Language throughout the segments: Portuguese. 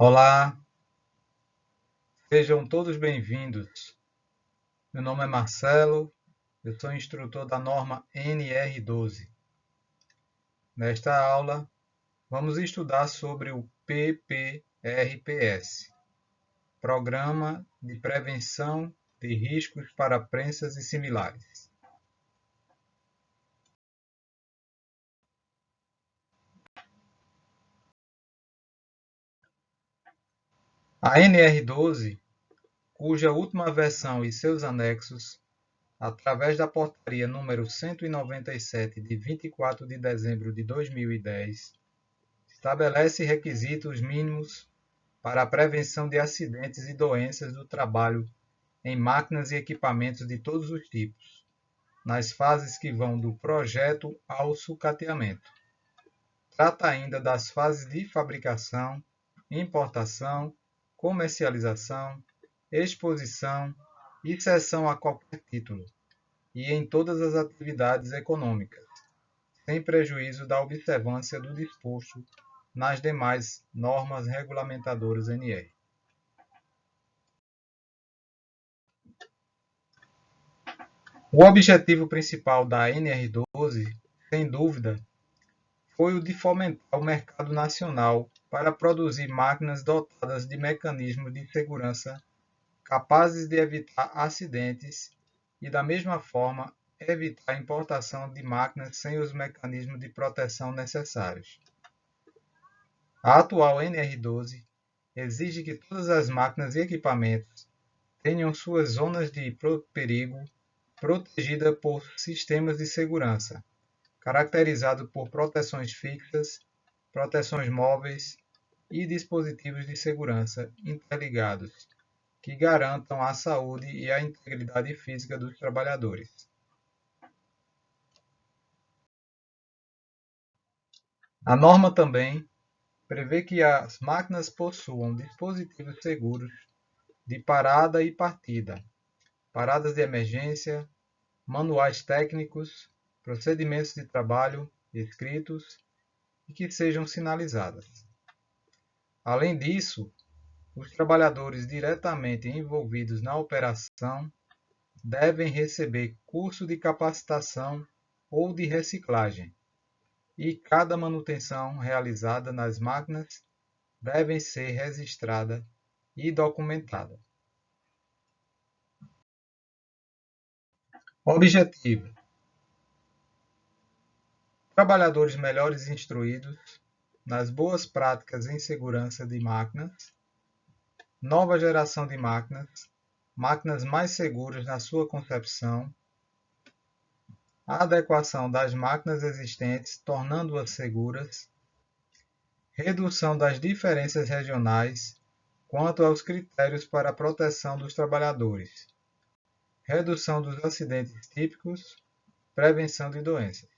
Olá, sejam todos bem-vindos. Meu nome é Marcelo, eu sou instrutor da norma NR12. Nesta aula, vamos estudar sobre o PPRPS, Programa de Prevenção de Riscos para Prensas e Similares. A NR12, cuja última versão e seus anexos, através da Portaria número 197 de 24 de dezembro de 2010, estabelece requisitos mínimos para a prevenção de acidentes e doenças do trabalho em máquinas e equipamentos de todos os tipos, nas fases que vão do projeto ao sucateamento. Trata ainda das fases de fabricação, importação, comercialização, exposição e cessão a qualquer título, e em todas as atividades econômicas, sem prejuízo da observância do disposto nas demais normas regulamentadoras NR. O objetivo principal da NR12, sem dúvida, foi o de fomentar o mercado nacional para produzir máquinas dotadas de mecanismos de segurança capazes de evitar acidentes e, da mesma forma, evitar a importação de máquinas sem os mecanismos de proteção necessários. A atual NR12 exige que todas as máquinas e equipamentos tenham suas zonas de perigo protegidas por sistemas de segurança, caracterizados por proteções fixas, proteções móveis e dispositivos de segurança interligados, que garantam a saúde e a integridade física dos trabalhadores. A norma também prevê que as máquinas possuam dispositivos seguros de parada e partida, paradas de emergência, manuais técnicos, procedimentos de trabalho escritos e que sejam sinalizadas. Além disso, os trabalhadores diretamente envolvidos na operação devem receber curso de capacitação ou de reciclagem, e cada manutenção realizada nas máquinas deve ser registrada e documentada. Objetivo: trabalhadores melhores instruídos nas boas práticas em segurança de máquinas, nova geração de máquinas, máquinas mais seguras na sua concepção, a adequação das máquinas existentes, tornando-as seguras, redução das diferenças regionais quanto aos critérios para a proteção dos trabalhadores, redução dos acidentes típicos, prevenção de doenças.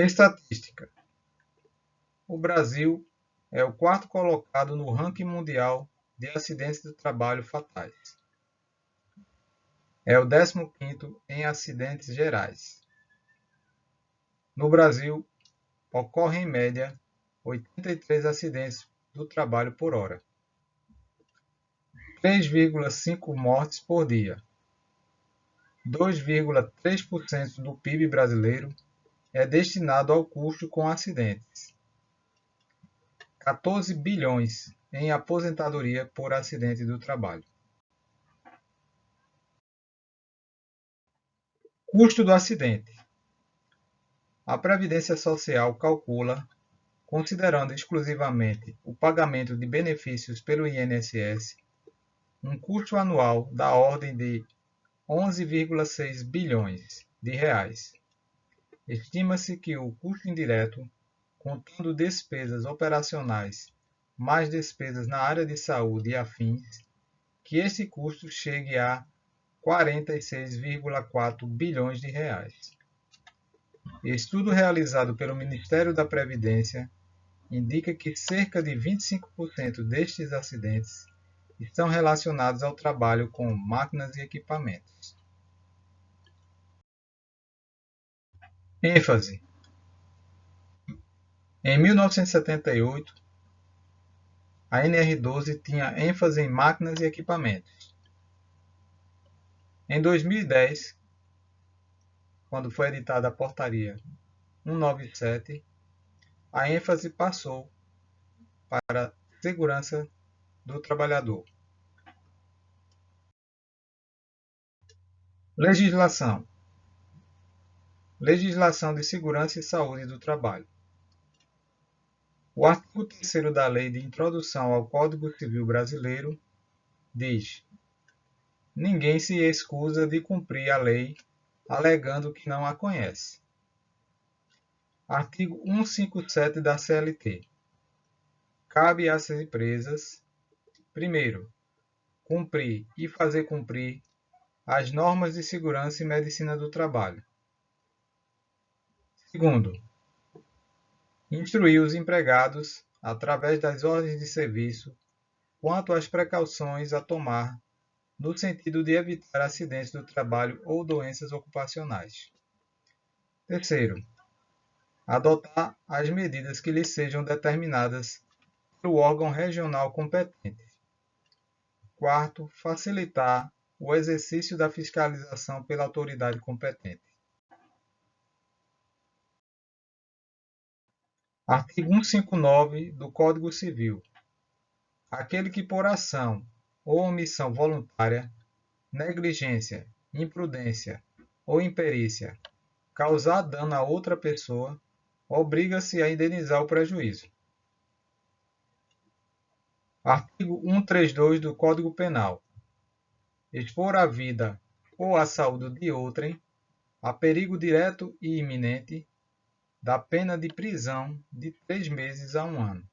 Estatística: o Brasil é o quarto colocado no ranking mundial de acidentes do trabalho fatais. É o 15º em acidentes gerais. No Brasil, ocorrem em média 83 acidentes do trabalho por hora, 3,5 mortes por dia. 2,3% do PIB brasileiro é destinado ao custo com acidentes. 14 bilhões em aposentadoria por acidente do trabalho. Custo do acidente. A Previdência Social calcula, considerando exclusivamente o pagamento de benefícios pelo INSS, um custo anual da ordem de 11,6 bilhões de reais. Estima-se que o custo indireto, contando despesas operacionais mais despesas na área de saúde e afins, que esse custo chegue a 46,4 bilhões de reais. Estudo realizado pelo Ministério da Previdência indica que cerca de 25% destes acidentes estão relacionados ao trabalho com máquinas e equipamentos. ênfase: Em 1978, a NR12 tinha ênfase em máquinas e equipamentos. Em 2010, quando foi editada a Portaria 197, a ênfase passou para a segurança do trabalhador. Legislação. Legislação de Segurança e Saúde do Trabalho. O artigo 3º da Lei de Introdução ao Código Civil Brasileiro diz: ninguém se excusa de cumprir a lei alegando que não a conhece. Artigo 157 da CLT. Cabe às empresas, primeiro, cumprir e fazer cumprir as normas de segurança e medicina do trabalho. Segundo, instruir os empregados, através das ordens de serviço, quanto às precauções a tomar no sentido de evitar acidentes do trabalho ou doenças ocupacionais. Terceiro, adotar as medidas que lhes sejam determinadas pelo órgão regional competente. Quarto, facilitar o exercício da fiscalização pela autoridade competente. Artigo 159 do Código Civil. Aquele que por ação ou omissão voluntária, negligência, imprudência ou imperícia causar dano a outra pessoa, obriga-se a indenizar o prejuízo. Artigo 132 do Código Penal. Expor a vida ou a saúde de outrem a perigo direto e iminente, da pena de prisão de 3 meses a 1 ano.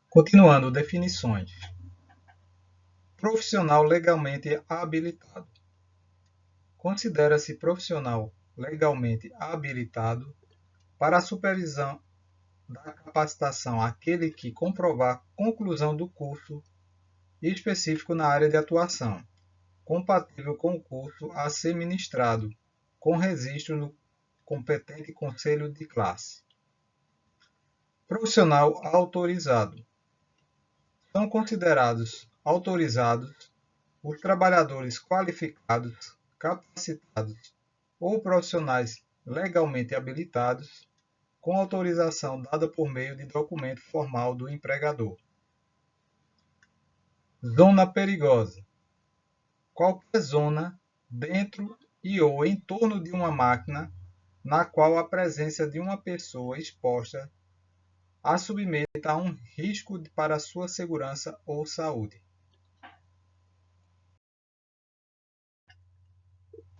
Continuando, definições. Profissional legalmente habilitado. Considera-se profissional legalmente habilitado para a supervisão da capacitação aquele que comprovar conclusão do curso específico na área de atuação, compatível com o curso a ser ministrado, com registro no competente conselho de classe. Profissional autorizado. São considerados autorizados os trabalhadores qualificados, capacitados ou profissionais legalmente habilitados, com autorização dada por meio de documento formal do empregador. Zona perigosa. Qualquer zona dentro e ou em torno de uma máquina na qual a presença de uma pessoa exposta a submeta a um risco para sua segurança ou saúde.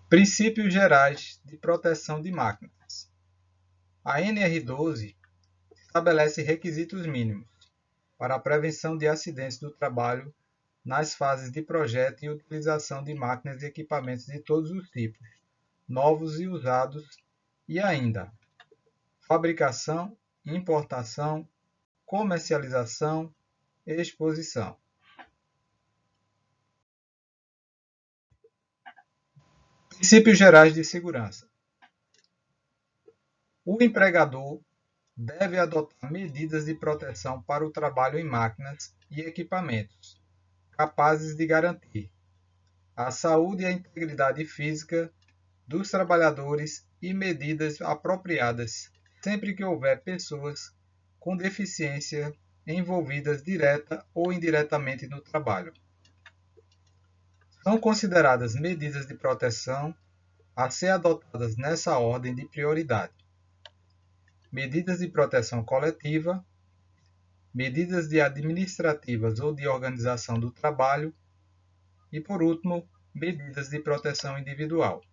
Princípios gerais de proteção de máquinas. A NR12 estabelece requisitos mínimos para a prevenção de acidentes do trabalho nas fases de projeto e utilização de máquinas e equipamentos de todos os tipos, novos e usados, e ainda fabricação, importação, comercialização e exposição. Princípios gerais de segurança. O empregador deve adotar medidas de proteção para o trabalho em máquinas e equipamentos, capazes de garantir a saúde e a integridade física dos trabalhadores e medidas apropriadas sempre que houver pessoas com deficiência envolvidas direta ou indiretamente no trabalho. São consideradas medidas de proteção a ser adotadas nessa ordem de prioridade: medidas de proteção coletiva, medidas de administrativas ou de organização do trabalho e, por último, medidas de proteção individual.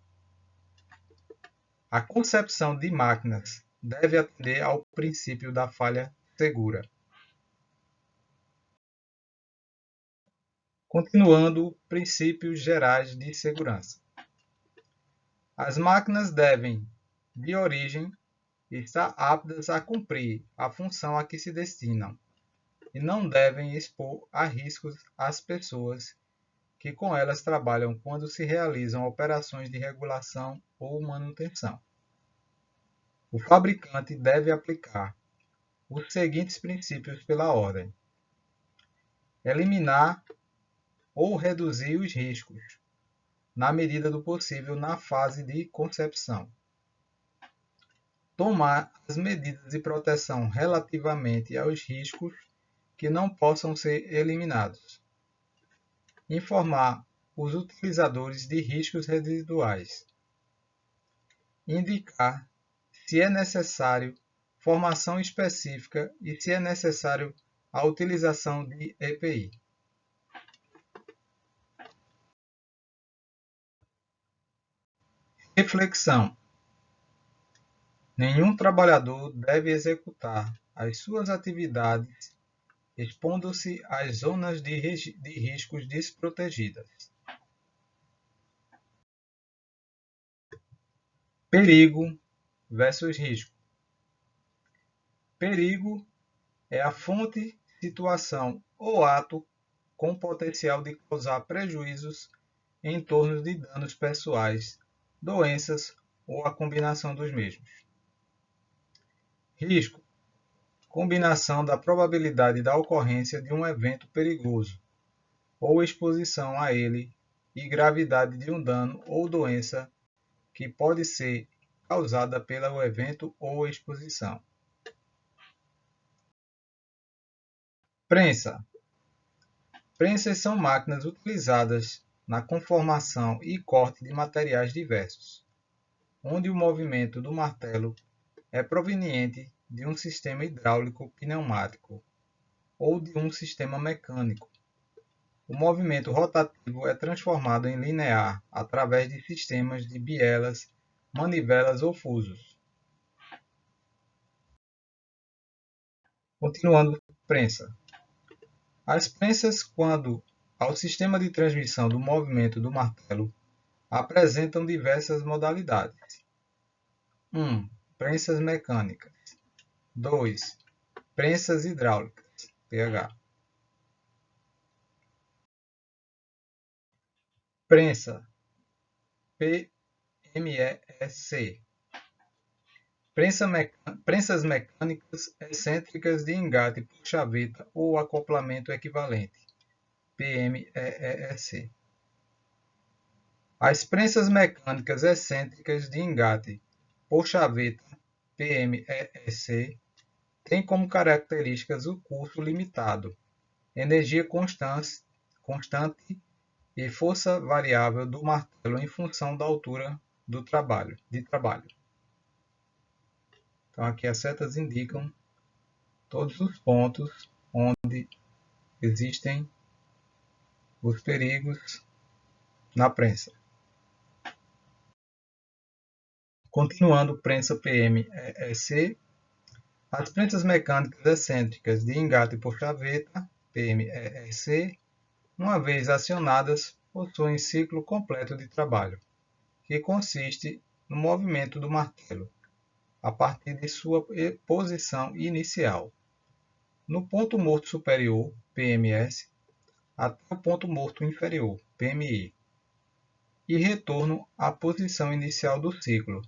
A concepção de máquinas deve atender ao princípio da falha segura. Continuando, princípios gerais de segurança. As máquinas devem, de origem, estar aptas a cumprir a função a que se destinam e não devem expor a riscos as pessoas que com elas trabalham quando se realizam operações de regulação ou manutenção. O fabricante deve aplicar os seguintes princípios pela ordem: eliminar ou reduzir os riscos, na medida do possível na fase de concepção. Tomar as medidas de proteção relativamente aos riscos que não possam ser eliminados. Informar os utilizadores de riscos residuais. Indicar se é necessário formação específica e se é necessário a utilização de EPI. Reflexão: nenhum trabalhador deve executar as suas atividades expondo-se às zonas de riscos desprotegidas. Perigo versus risco. Perigo é a fonte, situação ou ato com potencial de causar prejuízos em torno de danos pessoais, doenças ou a combinação dos mesmos. Risco: combinação da probabilidade da ocorrência de um evento perigoso ou exposição a ele e gravidade de um dano ou doença que pode ser causada pelo evento ou exposição. Prensa. Prensas são máquinas utilizadas na conformação e corte de materiais diversos, onde o movimento do martelo é proveniente de um sistema hidráulico pneumático ou de um sistema mecânico. O movimento rotativo é transformado em linear através de sistemas de bielas, manivelas ou fusos. Continuando, prensa. As prensas, quando ao sistema de transmissão do movimento do martelo, apresentam diversas modalidades. 1. Prensas mecânicas. 2. Prensas hidráulicas, pH. Prensa, PMEC. Prensas mecânicas excêntricas de engate por chaveta ou acoplamento equivalente, PMEEC. As prensas mecânicas excêntricas de engate por chaveta, PMEEC, têm como características o curso limitado, energia constante e força variável do martelo em função da altura de trabalho. Então, aqui as setas indicam todos os pontos onde existem os perigos na prensa. Continuando, prensa PMEC. As prensas mecânicas excêntricas de engate por chaveta, PMEC, uma vez acionadas, possuem ciclo completo de trabalho, que consiste no movimento do martelo, a partir de sua posição inicial, no ponto morto superior, PMS, até o ponto morto inferior, PMI, e retorno à posição inicial do ciclo,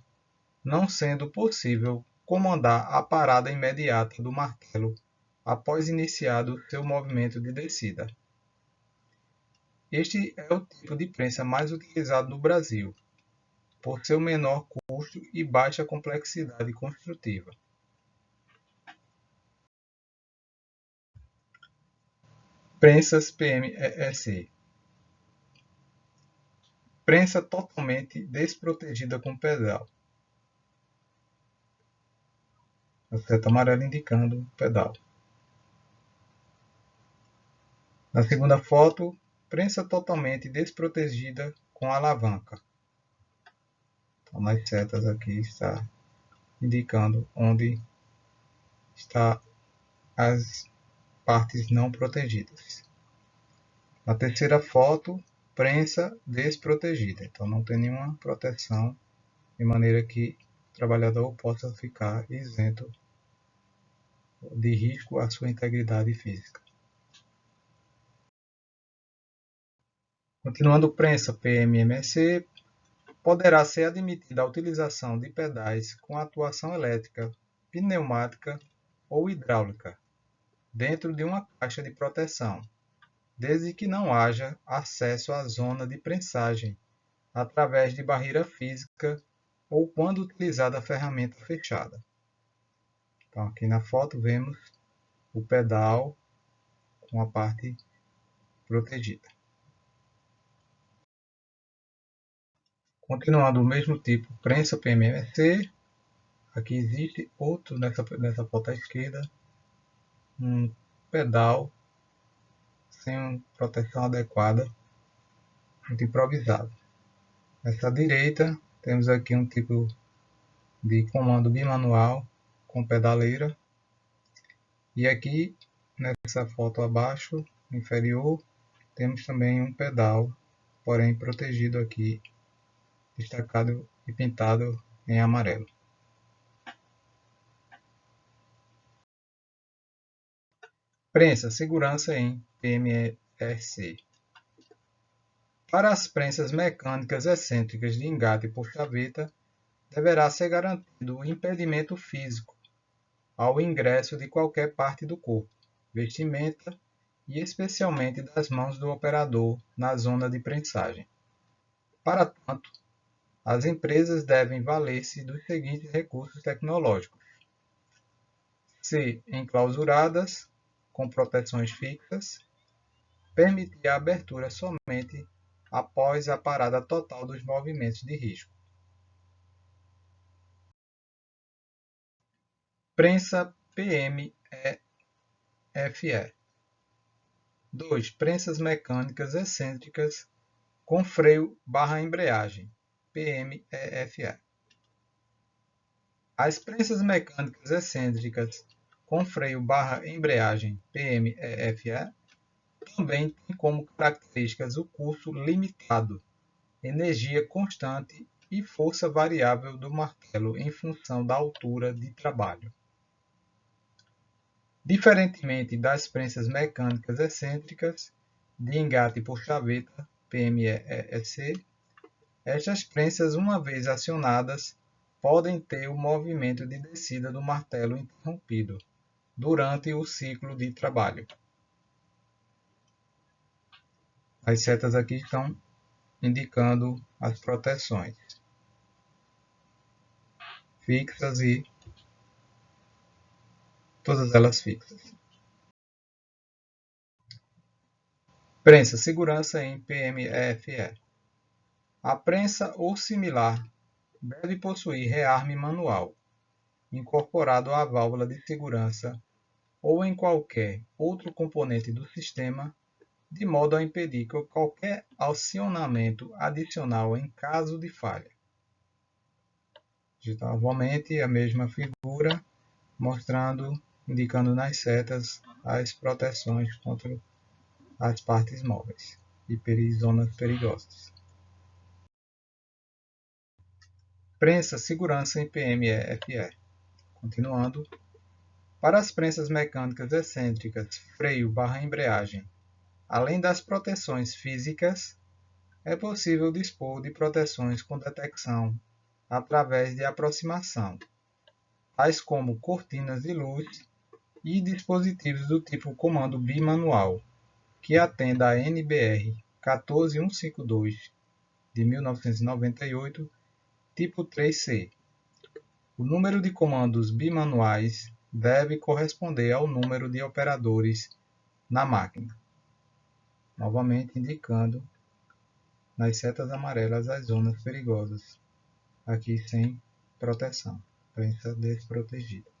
não sendo possível comandar a parada imediata do martelo após iniciado seu movimento de descida. Este é o tipo de prensa mais utilizado no Brasil, por seu menor custo e baixa complexidade construtiva. Prensas PMEC. Prensa totalmente desprotegida com pedal. A seta amarela indicando o pedal. Na segunda foto, prensa totalmente desprotegida com alavanca. Então, nas setas aqui está indicando onde está as partes não protegidas. Na terceira foto, prensa desprotegida. Então não tem nenhuma proteção, de maneira que o trabalhador possa ficar isento de risco à sua integridade física. Continuando, prensa PMMC, poderá ser admitida a utilização de pedais com atuação elétrica, pneumática ou hidráulica, dentro de uma caixa de proteção, desde que não haja acesso à zona de prensagem através de barreira física ou quando utilizada a ferramenta fechada. Então, aqui na foto vemos o pedal com a parte protegida. Continuando o mesmo tipo, prensa PMMC. Aqui existe outro nessa foto à esquerda, um pedal sem proteção adequada, muito improvisado. Nessa direita, temos aqui um tipo de comando bimanual com pedaleira. E aqui, nessa foto abaixo, inferior, temos também um pedal, porém protegido aqui, destacado e pintado em amarelo. Prensa segurança em PMEC. Para as prensas mecânicas excêntricas de engate por chaveta, deverá ser garantido o impedimento físico ao ingresso de qualquer parte do corpo, vestimenta e especialmente das mãos do operador na zona de prensagem. Para tanto, as empresas devem valer-se dos seguintes recursos tecnológicos: ser enclausuradas, com proteções fixas, permitir a abertura somente após a parada total dos movimentos de risco. Prensa PMEFE. 2. Prensas mecânicas excêntricas com freio/embreagem, PMEFE. As prensas mecânicas excêntricas com freio/embreagem, PMEFE, também têm como características o curso limitado, energia constante e força variável do martelo em função da altura de trabalho. Diferentemente das prensas mecânicas excêntricas de engate por chaveta, PMEC, estas prensas, uma vez acionadas, podem ter o movimento de descida do martelo interrompido durante o ciclo de trabalho. As setas aqui estão indicando as proteções fixas e todas elas fixas. Prensa segurança em PMEFE. A prensa ou similar deve possuir rearme manual, incorporado à válvula de segurança ou em qualquer outro componente do sistema, de modo a impedir qualquer acionamento adicional em caso de falha. Novamente a mesma figura, indicando nas setas as proteções contra as partes móveis e zonas perigosas. Prensa segurança em PMEFE. Continuando, para as prensas mecânicas excêntricas, freio/embreagem, além das proteções físicas, é possível dispor de proteções com detecção através de aproximação, tais como cortinas de luz e dispositivos do tipo comando bimanual, que atenda a NBR 14152 de 1998, tipo 3C. O número de comandos bimanuais deve corresponder ao número de operadores na máquina. novamente indicando nas setas amarelas as zonas perigosas, aqui sem proteção, prensa desprotegida.